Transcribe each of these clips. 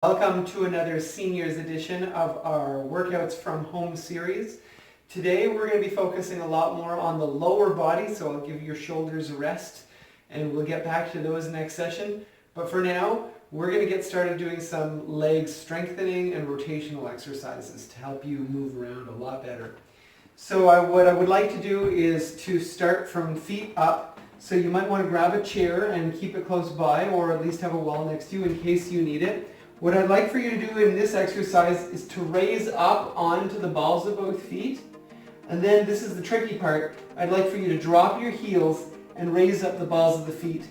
Welcome to another seniors edition of our Workouts from Home series. Today we're going to be focusing a lot more on the lower body, so I'll give your shoulders a rest and we'll get back to those next session. But for now, we're going to get started doing some leg strengthening and rotational exercises to help you move around a lot better. So what I would like to do is to start from feet up. So you might want to grab a chair and keep it close by, or at least have a wall next to you in case you need it. What I'd like for you to do in this exercise is to raise up onto the balls of both feet. And then this is the tricky part. I'd like for you to drop your heels and raise up the balls of the feet.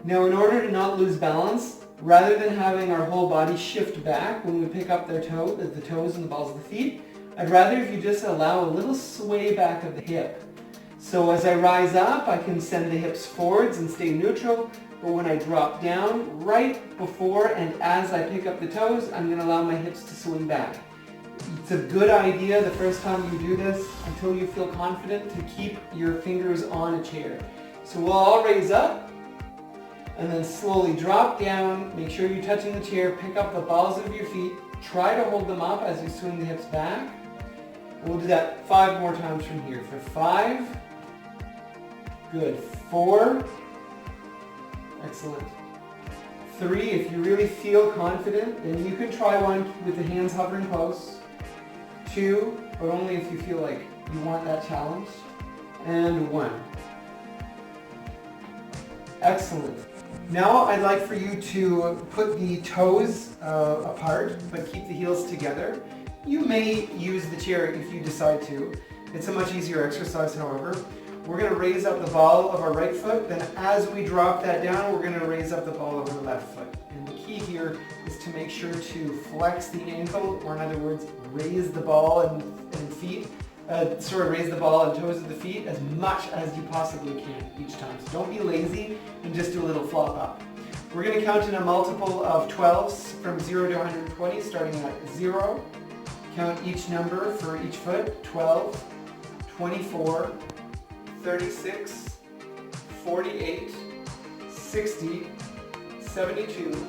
Now, in order to not lose balance, rather than having our whole body shift back when we pick up the toes and the balls of the feet, I'd rather if you just allow a little sway back of the hip. So as I rise up, I can send the hips forwards and stay neutral. But when I drop down, right before and as I pick up the toes, I'm going to allow my hips to swing back. It's a good idea the first time you do this, until you feel confident, to keep your fingers on a chair. So we'll all raise up and then slowly drop down. Make sure you're touching the chair. Pick up the balls of your feet. Try to hold them up as you swing the hips back. And we'll do that 5 more times from here. For 5. Good. 4. Excellent. 3, if you really feel confident, then you can try one with the hands hovering close. 2, but only if you feel like you want that challenge. And 1. Excellent. Now I'd like for you to put the toes apart, but keep the heels together. You may use the chair if you decide to. It's a much easier exercise, however. We're going to raise up the ball of our right foot, then as we drop that down, we're going to raise up the ball of our left foot. And the key here is to make sure to flex the ankle, or in other words, raise the ball and feet, raise the ball and toes of the feet as much as you possibly can each time. So don't be lazy and just do a little flop up. We're going to count in a multiple of 12s from 0 to 120, starting at 0. Count each number for each foot: 12, 24, 36, 48, 60, 72,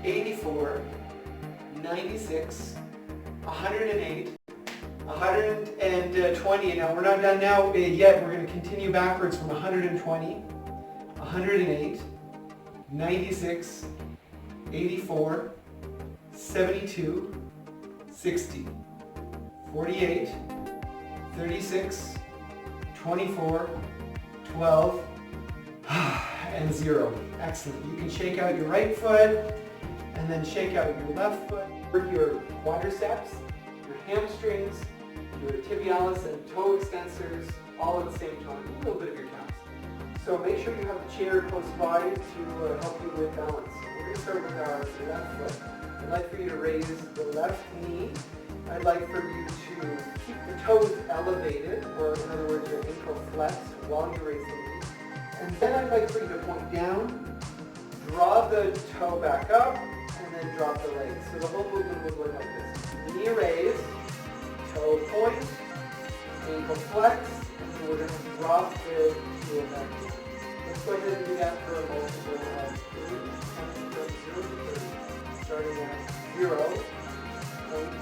84, 96, 108, 120. Now we're not done now yet. We're going to continue backwards from 120, 108, 96, 84, 72, 60, 48, 36, 24, 12, and 0. Excellent. You can shake out your right foot and then shake out your left foot. Work your quadriceps, your hamstrings, your tibialis and toe extensors all at the same time. A little bit of your calves. So make sure you have a chair close by to help you with balance. We're going to start with our left foot. I'd like for you to raise the left knee. I'd like for you to keep the toes elevated, or in other words, your ankle flexed while you raise the knee. And then I'd like for you to point down, draw the toe back up, and then drop the leg. So the whole movement would look like this. Knee raise, toe point, ankle flex, and then we're going to drop the heel back down. Let's go ahead and do that for a multiple of 3, counting from 0 to 30, starting at 0, point,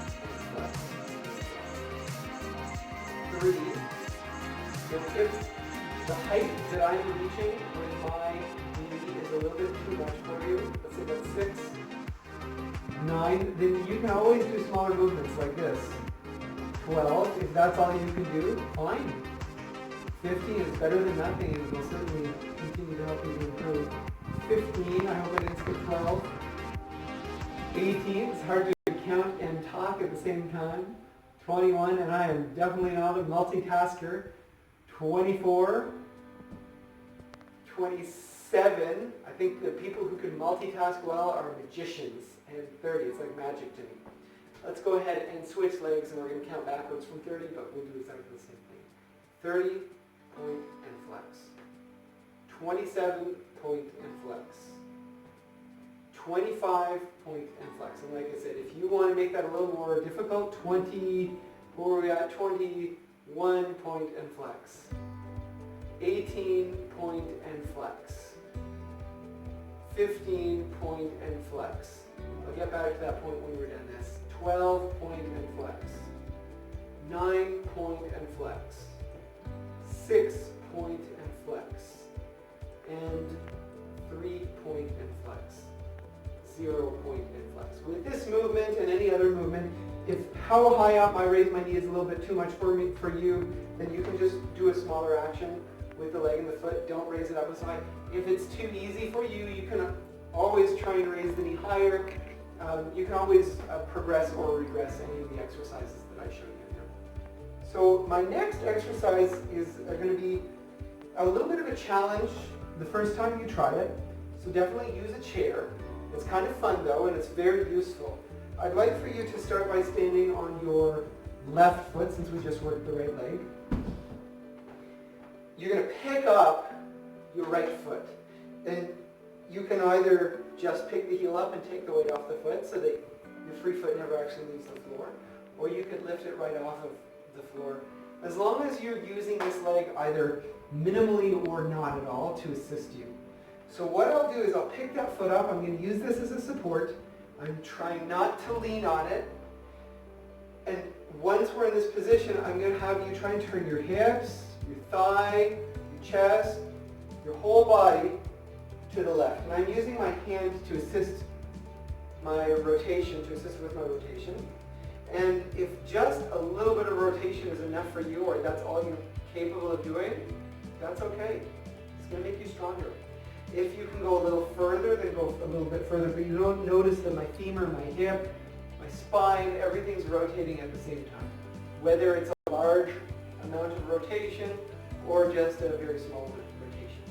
3. If the height that I'm reaching with my knee is a little bit too much for you, let's say that's 6, 9, then you can always do smaller movements like this. 12, if that's all you can do, fine. 15 is better than nothing, and will certainly continue to help you to improve. 15, I hope I didn't skip 12. 18, it's hard to count and talk at the same time. 21, and I am definitely not a multitasker. 24, 27, I think the people who can multitask well are magicians. And 30, it's like magic to me. Let's go ahead and switch legs, and we're going to count backwards from 30, but we'll do exactly the same thing. 30, point, and flex. 27, point, and flex. 25, point, and flex. And like I said, if you want to make that a little more difficult, 20, where are we at? 21, point, and flex. 18, point, and flex. 15, point, and flex. I'll get back to that point when we were done this. 12 point and flex. 9 point and flex. 6 point and flex. And 3 point and flex. 0 point and flex. With this movement and any other movement, if how high up I raise my knee is a little bit too much for you, then you can just do a smaller action with the leg and the foot. Don't raise it up as high. If it's too easy for you, you can always try and raise the knee higher. You can always progress or regress any of the exercises that I showed you here. So my next exercise is going to be a little bit of a challenge the first time you try it. So definitely use a chair. It's kind of fun though, and it's very useful. I'd like for you to start by standing on your left foot, since we just worked the right leg. You're going to pick up your right foot. And you can either just pick the heel up and take the weight off the foot so that your free foot never actually leaves the floor, or you could lift it right off of the floor. As long as you're using this leg either minimally or not at all to assist you. So what I'll do is I'll pick that foot up. I'm going to use this as a support. I'm trying not to lean on it. And once we're in this position, I'm going to have you try and turn your hips, your thigh, your chest, your whole body to the left. And I'm using my hand to assist my rotation, to assist with my rotation. And if just a little bit of rotation is enough for you, or that's all you're capable of doing, that's okay. It's going to make you stronger. If you can go a little further, then go a little bit further. But you don't notice that my femur, my hip, my spine, everything's rotating at the same time. Whether it's a large amount of rotation or just a very small amount of rotation.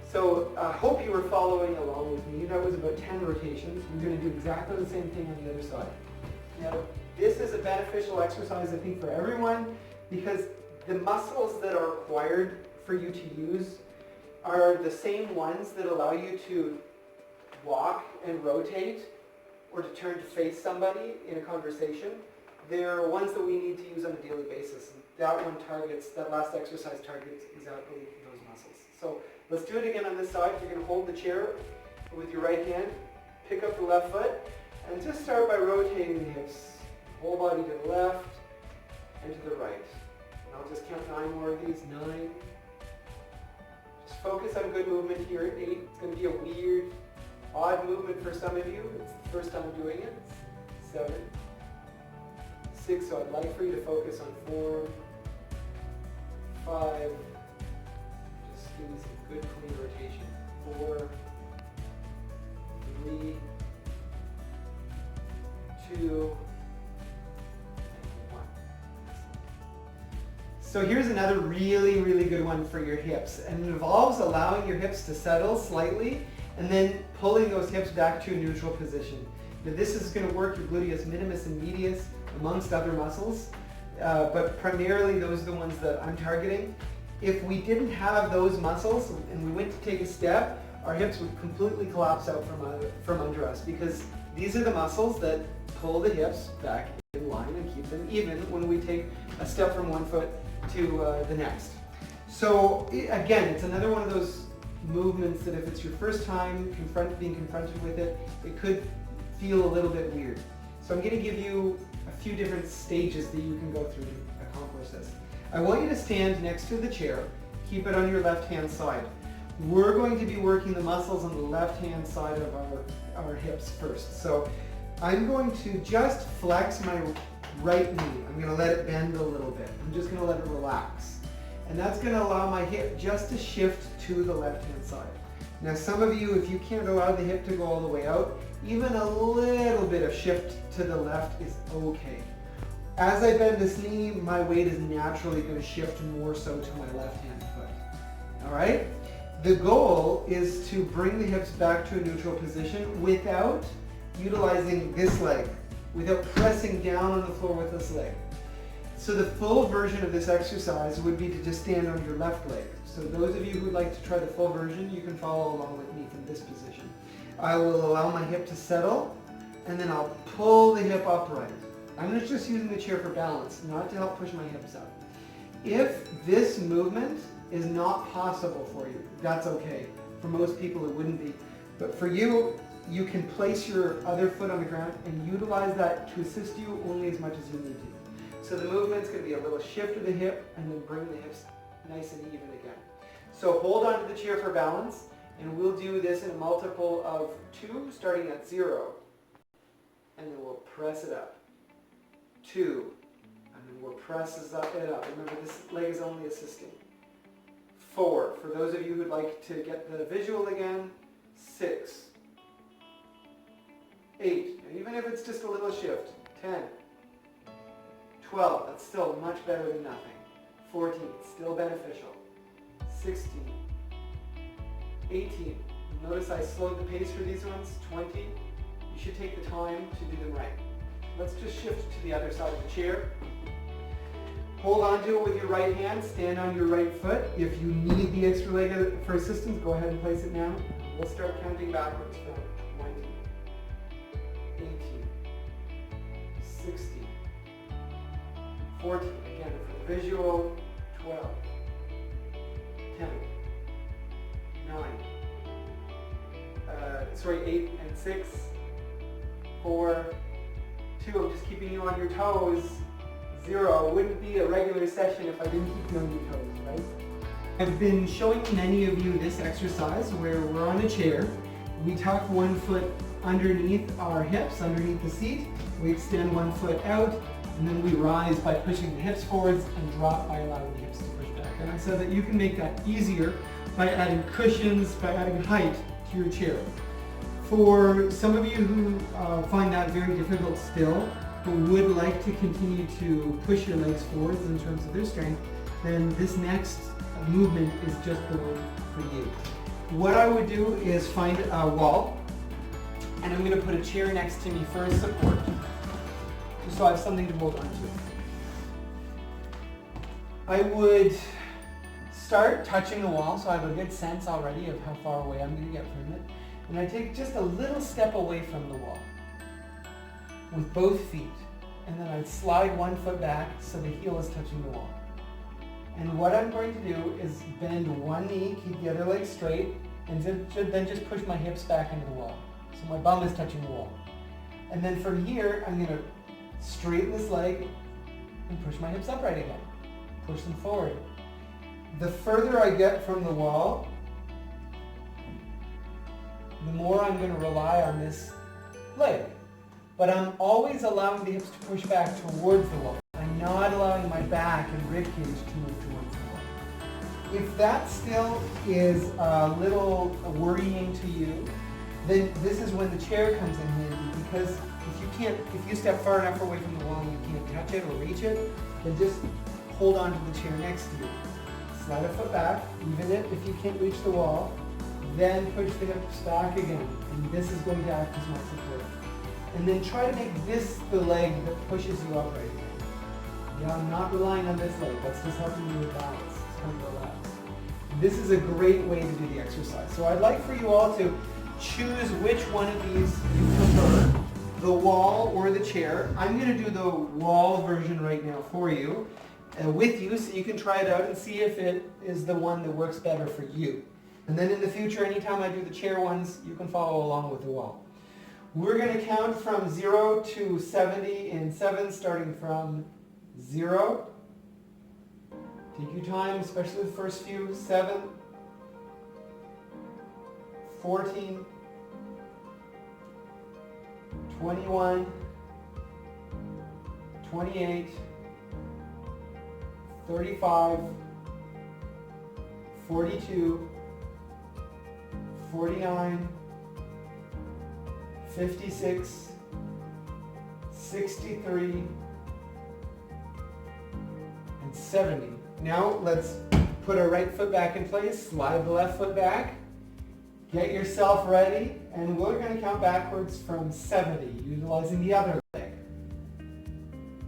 So I hope you were following along with me. That was about 10 rotations. We're going to do exactly the same thing on the other side. Now, this is a beneficial exercise, I think, for everyone, because the muscles that are required for you to use are the same ones that allow you to walk and rotate or to turn to face somebody in a conversation. They're ones that we need to use on a daily basis. That last exercise targets exactly those muscles. So let's do it again on this side. You're going to hold the chair with your right hand, pick up the left foot, and just start by rotating the hips. Whole body to the left and to the right. And I'll just count 9 more of these. 9. Just focus on good movement here. 8. It's going to be a weird, odd movement for some of you. It's the first time doing it. 7. 6. So I'd like for you to focus on form. 5. Just give me some good clean rotation. 4. 3. 2. So here's another really, really good one for your hips, and it involves allowing your hips to settle slightly and then pulling those hips back to a neutral position. Now this is going to work your gluteus minimus and medius amongst other muscles, but primarily those are the ones that I'm targeting. If we didn't have those muscles and we went to take a step, our hips would completely collapse out from under us, because these are the muscles that pull the hips back in line and keep them even when we take a step from one foot to the next. So again, it's another one of those movements that if it's your first time being confronted with it, it could feel a little bit weird. So I'm going to give you a few different stages that you can go through to accomplish this. I want you to stand next to the chair, keep it on your left-hand side. We're going to be working the muscles on the left-hand side of our hips first. So I'm going to just flex my right knee. I'm going to let it bend a little bit. I'm just going to let it relax. And that's going to allow my hip just to shift to the left-hand side. Now some of you, if you can't allow the hip to go all the way out, even a little bit of shift to the left is okay. As I bend this knee, my weight is naturally going to shift more so to my left-hand foot. All right? The goal is to bring the hips back to a neutral position without utilizing this leg, without pressing down on the floor with this leg. So the full version of this exercise would be to just stand on your left leg. So those of you who'd like to try the full version, you can follow along with me from this position. I will allow my hip to settle, and then I'll pull the hip upright. I'm just using the chair for balance, not to help push my hips up. If this movement is not possible for you, that's okay. For most people it wouldn't be. But for you, you can place your other foot on the ground and utilize that to assist you only as much as you need to. So the movement's going to be a little shift of the hip and then bring the hips nice and even again. So hold on to the chair for balance, and we'll do this in a multiple of 2, starting at 0. And then we'll press it up. 2. And then we'll press it up. Remember, this leg is only assisting. 4. For those of you who'd like to get the visual again, 6. 8. And even if it's just a little shift, 10. 12. That's still much better than nothing. 14. Still beneficial. 16. 18. Notice I slowed the pace for these ones. 20. You should take the time to do them right. Let's just shift to the other side of the chair. Hold on to it with your right hand. Stand on your right foot. If you need the extra leg for assistance, go ahead and place it now. We'll start counting backwards from 20, 18, 16, 14. Again, for the visual, 12, 10, 9, 8 and 6, 4, 2. I'm just keeping you on your toes. 0. It wouldn't be a regular session if I didn't keep you on your toes, right? I've been showing many of you this exercise where we're on a chair. We tuck one foot underneath our hips, underneath the seat. We extend one foot out, and then we rise by pushing the hips forwards and drop by allowing the hips to push back. And I said that you can make that easier by adding cushions, by adding height to your chair. For some of you who find that very difficult still, who would like to continue to push your legs forwards in terms of their strength, then this next movement is just the one for you. What I would do is find a wall, and I'm going to put a chair next to me for support, just so I have something to hold on to. I would start touching the wall, so I have a good sense already of how far away I'm going to get from it. And I take just a little step away from the wall with both feet. And then I'd slide one foot back so the heel is touching the wall. And what I'm going to do is bend one knee, keep the other leg straight, and then just push my hips back into the wall. So my bum is touching the wall. And then from here, I'm going to straighten this leg and push my hips upright again. Push them forward. The further I get from the wall, the more I'm going to rely on this leg. But I'm always allowing the hips to push back towards the wall. I'm not allowing my back and rib cage to move towards the wall. If that still is a little worrying to you, then this is when the chair comes in handy, because if you step far enough away from the wall and you can't touch it or reach it, then just hold on to the chair next to you. Slide a foot back, even if you can't reach the wall, then push the hips back again, and this is going to act as my support. And then try to make this the leg that pushes you upright again. Yeah, I'm not relying on this leg, that's just helping you with balance. It's going to relax. This is a great way to do the exercise. So I'd like for you all to choose which one of these you prefer, the wall or the chair. I'm going to do the wall version right now for you, with you, so you can try it out and see if it is the one that works better for you. And then in the future, anytime I do the chair ones, you can follow along with the wall. We're going to count from 0 to 70 in 7, starting from 0. Take your time, especially the first few. 7, 14, 21, 28, 35, 42, 49, 56, 63, and 70. Now let's put our right foot back in place, slide the left foot back, get yourself ready, and we're going to count backwards from 70, utilizing the other leg.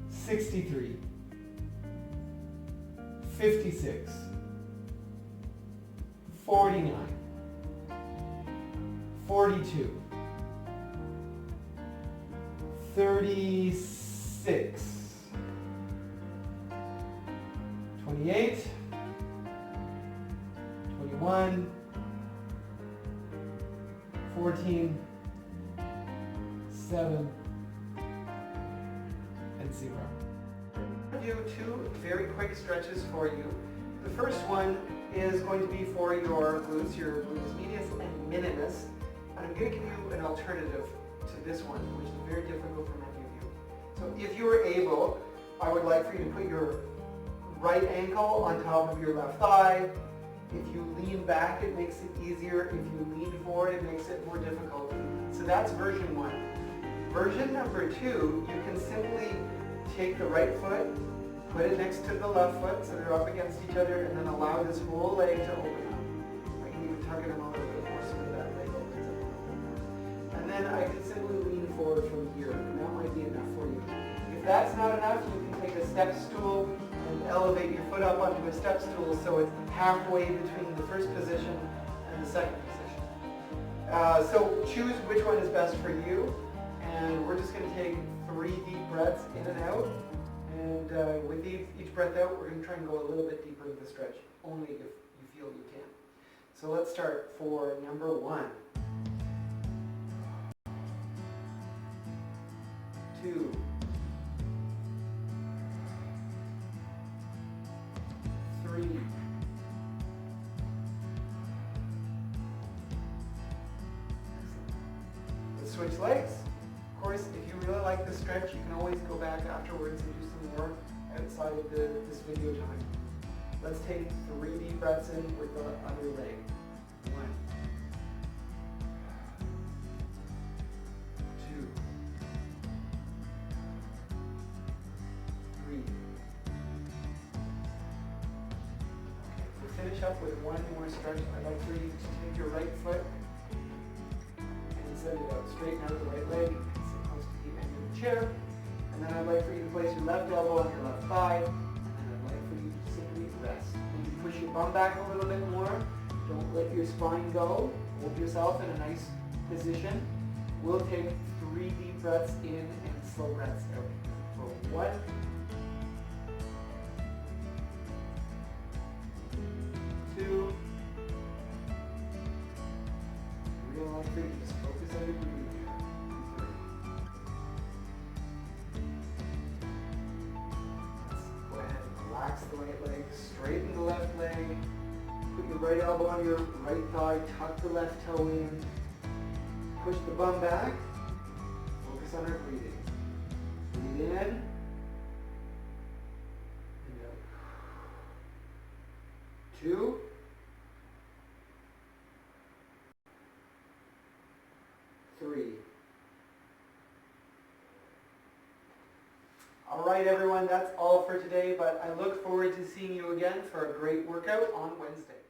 63, 56, 49, 42, 36, 28, 21, 14, 7, and 0. I'm going to do 2 very quick stretches for you. The first one is going to be for your gluteus medius and minimus. And I'm going to give you an alternative to this one, which is very difficult for many of you. So if you are able, I would like for you to put your right ankle on top of your left thigh. If you lean back, it makes it easier. If you lean forward, it makes it more difficult. So that's version 1. Version number 2, you can simply take the right foot, put it next to the left foot so they're up against each other, and then allow this whole leg to open up. I can even tuck it in a little bit more so that leg opens up a little bit more. And then I can simply lean forward from here, and that might be enough for you. If that's not enough, you can take a step stool and elevate your foot up onto a step stool so it's halfway between the first position and the second position. So choose which one is best for you, and we're just going to take 3 deep breaths in and out, and with each breath out we're going to try and go a little bit deeper into the stretch, only if you feel you can. So let's start for number 1. 2. 3. 4. Let's switch legs. Of course, if you really like this stretch, you can always go back afterwards and do some more outside of this video time. Let's take 3 deep breaths in with the other leg. 1. 2. 3. Okay, we'll finish up with one more stretch. I'd like for you to take your right foot and send it out. Straighten out the right leg. Chair, and then I'd like for you to place your left elbow on your left thigh, and I'd like for you to simply rest. Maybe push your bum back a little bit more. Don't let your spine go. Hold yourself in a nice position. We'll take 3 deep breaths in and slow breaths out. So 1, 2. Real like for you, just focus on your breathing. Relax the right leg, straighten the left leg, put your right elbow on your right thigh, tuck the left toe in, push the bum back, focus on our breathing. Breathe in, and out. 2, 3. All right, everyone, that's all for today, but I look forward to seeing you again for a great workout on Wednesday.